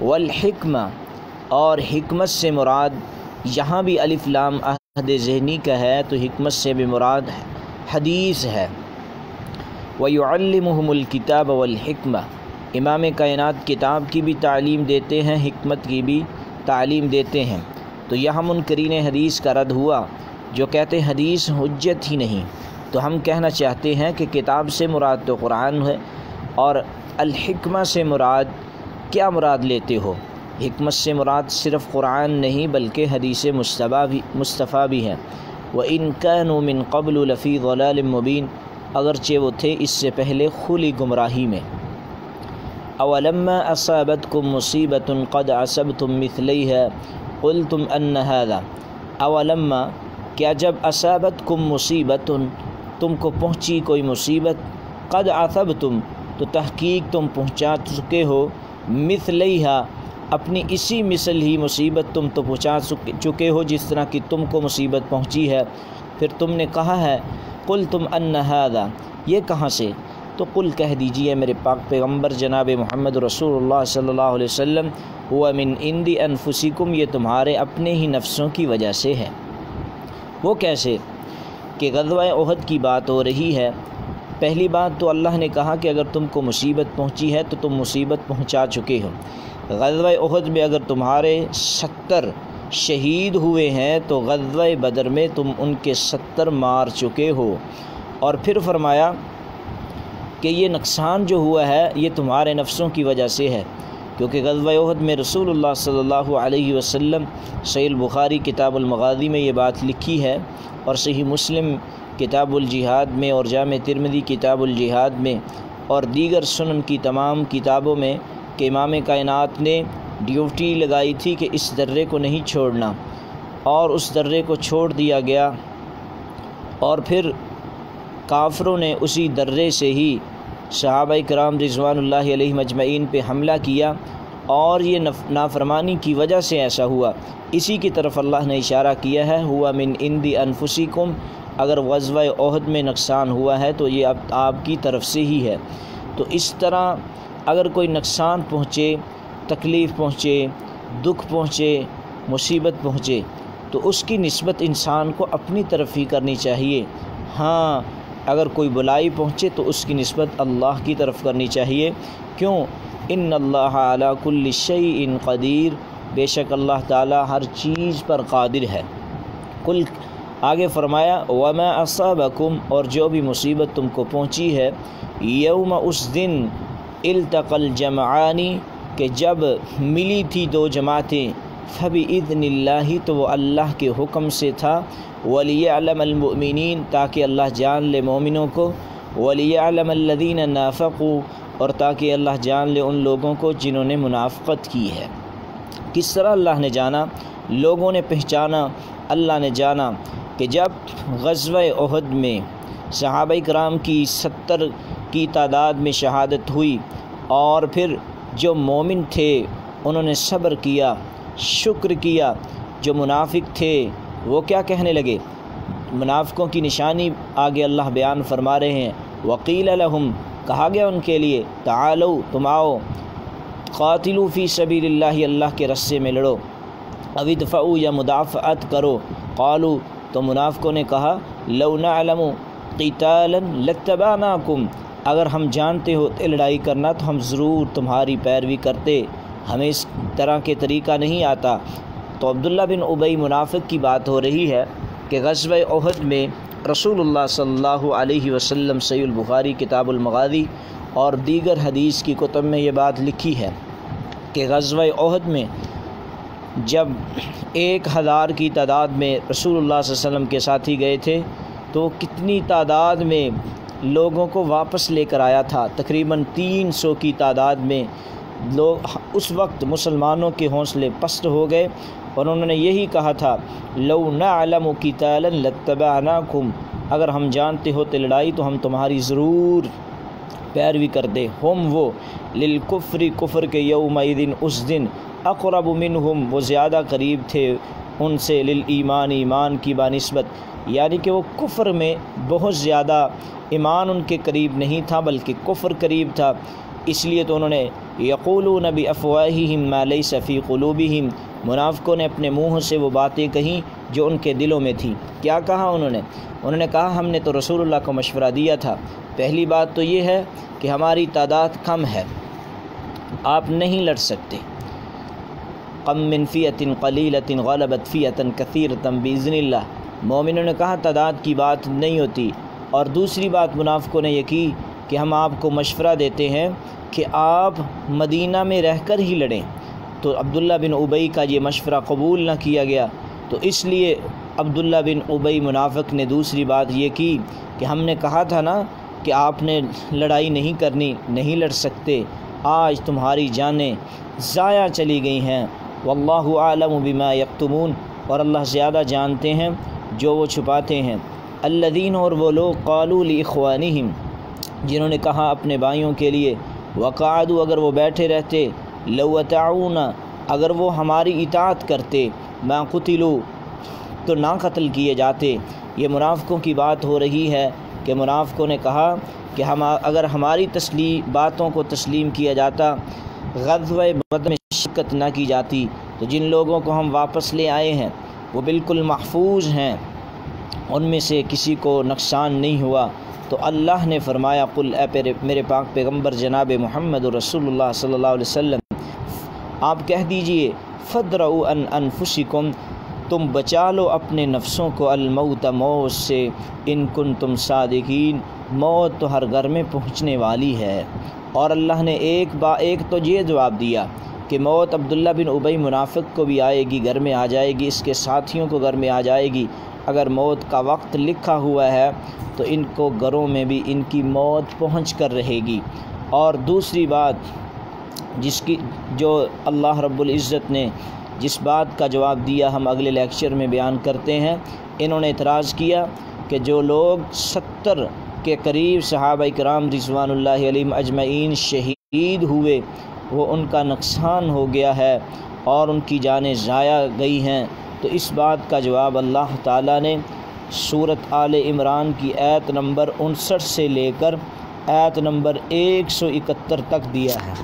والحکمہ، اور حکمت سے مراد یہاں بھی الف لام عہد ذہنی کا ہے، تو حکمت سے بھی مراد حدیث ہے۔ وَيُعَلِّمُهُمُ الْكِتَابَ وَالْحِکْمَةَ، امام کائنات کتاب کی بھی تعلیم دیتے ہیں، حکمت کی بھی تعلیم دیتے ہیں۔ تو یہاں منکرین حدیث کا رد ہوا جو کہتے ہیں حدیث حجت ہی نہیں، تو ہم کہنا چاہتے ہیں کہ کتاب سے مراد تو قرآن ہے، اور الحکمہ سے مراد کیا مراد لیتے ہو؟ حکمت سے مراد صرف قرآن نہیں بلکہ حدیث مصطفیٰ بھی ہے۔ وَإِن كَانُوا مِن قَبْلُ لَفِي ضَلَالٍ مُّبِينٍ، اگرچہ وہ تھے اس سے پہلے کھلی گمراہی میں۔ أَوَلَمَّا أَصَابَتْكُم مُّصِيبَةٌ قَدْ عَصَبْتُم مِّثْلَيْهَا قُلْتُمْ أَنَّ هَٰذَا، أَوَلَمَّا، کیا جب أَصَابَتْكُم مُّصِيبَةٌ، تم کو پہنچی کوئی مصیبت، قَدْ عَصَبْتُم، تو تحقیق تم پہنچا چکے ہو، مِثْلَيْهَا، اپنی اسی مثل ہی مصیبت تم تو پہنچا چکے ہو جس طرح کہ تم کو مصیبت پہنچی ہے، پھر تم نے کہا ہے قُلْتُمْ أَنَّ هَٰذَا، یہ کہاں سے؟ تو قل کہہ دیجئے میرے پاک پیغمبر جناب محمد رسول اللہ صلی اللہ علیہ وسلم، هُوَ مِنْ عِنْدِ أَنفُسِكُمْ، یہ تمہارے اپنے ہی نفسوں کی وجہ سے ہے۔ وہ کیسے؟ کہ غزوہ احد کی بات ہو رہی ہے۔ پہلی بات تو اللہ نے کہا کہ اگر تم کو مصیبت پہنچی ہے تو تم مصیبت پہنچا چکے ہو۔ غزوہ احد میں اگر تمہارے 70 شہید ہوئے ہیں تو غزوہ بدر میں تم ان کے 70 مار چکے ہو۔ اور پھر فرمایا کہ یہ نقصان جو ہوا ہے یہ تمہارے نفسوں کی وجہ سے ہے، کیونکہ غزوہ احد میں رسول اللہ صلی اللہ علیہ وسلم، صحیح البخاری کتاب المغازی میں یہ بات لکھی ہے، اور صحیح مسلم کتاب الجہاد میں، اور جامع ترمذی کتاب الجہاد میں، اور دیگر سنن کی تمام کتابوں میں، کہ امام کائنات نے ڈیوٹی لگائی تھی کہ اس درے کو نہیں چھوڑنا، اور اس درے کو چھوڑ دیا گیا، اور پھر کافروں نے اسی درے سے ہی صحابہ کرام رضوان اللہ علیہم اجمعین پہ حملہ کیا، اور یہ نافرمانی کی وجہ سے ایسا ہوا۔ اسی کی طرف اللہ نے اشارہ کیا ہے، ہوا من عندی انفسکم، اگر غزوہ احد میں نقصان ہوا ہے تو یہ اب آپ کی طرف سے ہی ہے۔ تو اس طرح اگر کوئی نقصان پہنچے، تکلیف پہنچے، دکھ پہنچے، مصیبت پہنچے، تو اس کی نسبت انسان کو اپنی طرف ہی کرنی چاہیے۔ ہاں اگر کوئی بلائی پہنچے تو اس کی نسبت اللہ کی طرف کرنی چاہیے۔ کیوں؟ ان اللہ علی کل شیء قدیر، بے شک اللہ تعالی ہر چیز پر قادر ہے۔ کل آگے فرمایا وما اصابکم، اور جو بھی مصیبت تم کو پہنچی ہے، یوم، اس دن، التقى الجمعان، کہ جب ملی تھی دو جماعتیں، فبإذن اللہ، تو وہ اللہ کے حکم سے تھا، ولیعلم المؤمنین، تاکہ اللہ جان لے مومنوں کو، ولیعلم الذین نافقوا، اور تاکہ اللہ جان لے ان لوگوں کو جنہوں نے منافقت کی ہے۔ کس طرح اللہ نے جانا؟ لوگوں نے پہچانا، اللہ نے جانا کہ جب غزوہ احد میں صحابہ کرام کی 70 کی تعداد میں شہادت ہوئی، اور پھر جو مومن تھے انہوں نے صبر کیا، شکر کیا، جو منافق تھے وہ کیا کہنے لگے؟ منافقوں کی نشانی آگے اللہ بیان فرما رہے ہیں، وقیل لہم، کہا گیا ان کے لیے، تعالوا، تم آؤ، قاتلوا فی سبیل اللہ، اللہ کے رستے میں لڑو، او ادفعوا، یا مدافعت کرو، قالوا، تو منافقوں نے کہا، لو نعلم قتالا لاتبعناکم، اگر ہم جانتے ہوتے لڑائی کرنا تو ہم ضرور تمہاری پیروی کرتے، ہمیں اس طرح کے طریقہ نہیں آتا۔ تو عبداللہ بن ابی منافق کی بات ہو رہی ہے کہ غزوہ احد میں رسول اللہ صلی اللہ علیہ وسلم، صحیح البخاری کتاب المغازی اور دیگر حدیث کی کتب میں یہ بات لکھی ہے کہ غزوہ احد میں جب 1000 کی تعداد میں رسول اللہ صلی اللہ علیہ وسلم کے ساتھی گئے تھے تو کتنی تعداد میں لوگوں کو واپس لے کر آیا تھا، تقریباً 300 کی تعداد میں لوگ۔ اس وقت مسلمانوں کے حوصلے پست ہو گئے اور انہوں نے یہی کہا تھا، لو نعلم قتالا لاتبعناکم، اگر ہم جانتے ہوتے لڑائی تو ہم تمہاری ضرور پیروی کرتے۔ ہم وہ للکفر، کفر کے، یومئذ، اس دن، اقرب منہم، وہ زیادہ قریب تھے ان سے، للایمان، ایمان کی بانسبت، یعنی کہ وہ کفر میں بہت زیادہ، ایمان ان کے قریب نہیں تھا بلکہ کفر قریب تھا، اس لیے تو انہوں نے یقولون بافواہہم ما لیس فی قلوبہم، منافقوں نے اپنے منہ سے وہ باتیں کہیں جو ان کے دلوں میں تھیں۔ کیا کہا انہوں نے کہا ہم نے تو رسول اللہ کو مشورہ دیا تھا، پہلی بات تو یہ ہے کہ ہماری تعداد کم ہے، آپ نہیں لڑ سکتے، کم من فیۃ قلیلۃ غلبت فیۃ کثیرۃ باذن اللہ، مومنوں نے کہا تعداد کی بات نہیں ہوتی۔ اور دوسری بات منافقوں نے یہ کی کہ ہم آپ کو مشورہ دیتے ہیں کہ آپ مدینہ میں رہ کر ہی لڑیں، تو عبداللہ بن ابی کا یہ مشورہ قبول نہ کیا گیا، تو اس لیے عبداللہ بن ابی منافق نے دوسری بات یہ کی کہ ہم نے کہا تھا نا کہ آپ نے لڑائی نہیں کرنی، نہیں لڑ سکتے، آج تمہاری جانیں ضائع چلی گئی ہیں، واللہ اعلم بما یکتمون، اور اللہ زیادہ جانتے ہیں جو وہ چھپاتے ہیں۔ الذین، اور وہ لوگ قالوا لاخوانہم، جنہوں نے کہا اپنے بھائیوں کے لیے، وقعدوا، اگر وہ بیٹھے رہتے، لو اطاعونا، اگر وہ ہماری اطاعت کرتے، ما قتلوا، تو نہ قتل کیے جاتے۔ یہ منافقوں کی بات ہو رہی ہے کہ منافقوں نے کہا کہ اگر ہماری باتوں کو تسلیم کیا جاتا، غزوہ بدر میں شرکت نہ کی جاتی، تو جن لوگوں کو ہم واپس لے آئے ہیں وہ بالکل محفوظ ہیں، ان میں سے کسی کو نقصان نہیں ہوا۔ تو اللہ نے فرمایا قل، اے میرے پاک پیغمبر جناب محمد رسول اللہ صلی اللہ علیہ وسلم، آپ کہہ دیجئے فدرؤوا عن انفسکم، تم بچا لو اپنے نفسوں کو، الموت، موت سے، ان کنتم صادقین، موت تو ہر گھر میں پہنچنے والی ہے۔ اور اللہ نے ایک تو یہ جواب دیا کہ موت عبداللہ بن ابی منافق کو بھی آئے گی، گھر میں آ جائے گی، اس کے ساتھیوں کو گھر میں آ جائے گی۔ اگر موت کا وقت لکھا ہوا ہے تو ان کو گھروں میں بھی ان کی موت پہنچ کر رہے گی۔ اور دوسری بات جو اللہ رب العزت نے جس بات کا جواب دیا ہم اگلے لیکچر میں بیان کرتے ہیں، انہوں نے اعتراض کیا کہ جو لوگ 70 کے قریب صحابہ کرام رضوان اللہ علیہم اجمعین شہید ہوئے، وہ ان کا نقصان ہو گیا ہے اور ان کی جانیں ضائع گئی ہیں۔ تو اس بات کا جواب اللہ تعالیٰ نے سورۃ آل عمران کی آیت نمبر 59 سے لے کر آیت نمبر 171 تک دیا ہے۔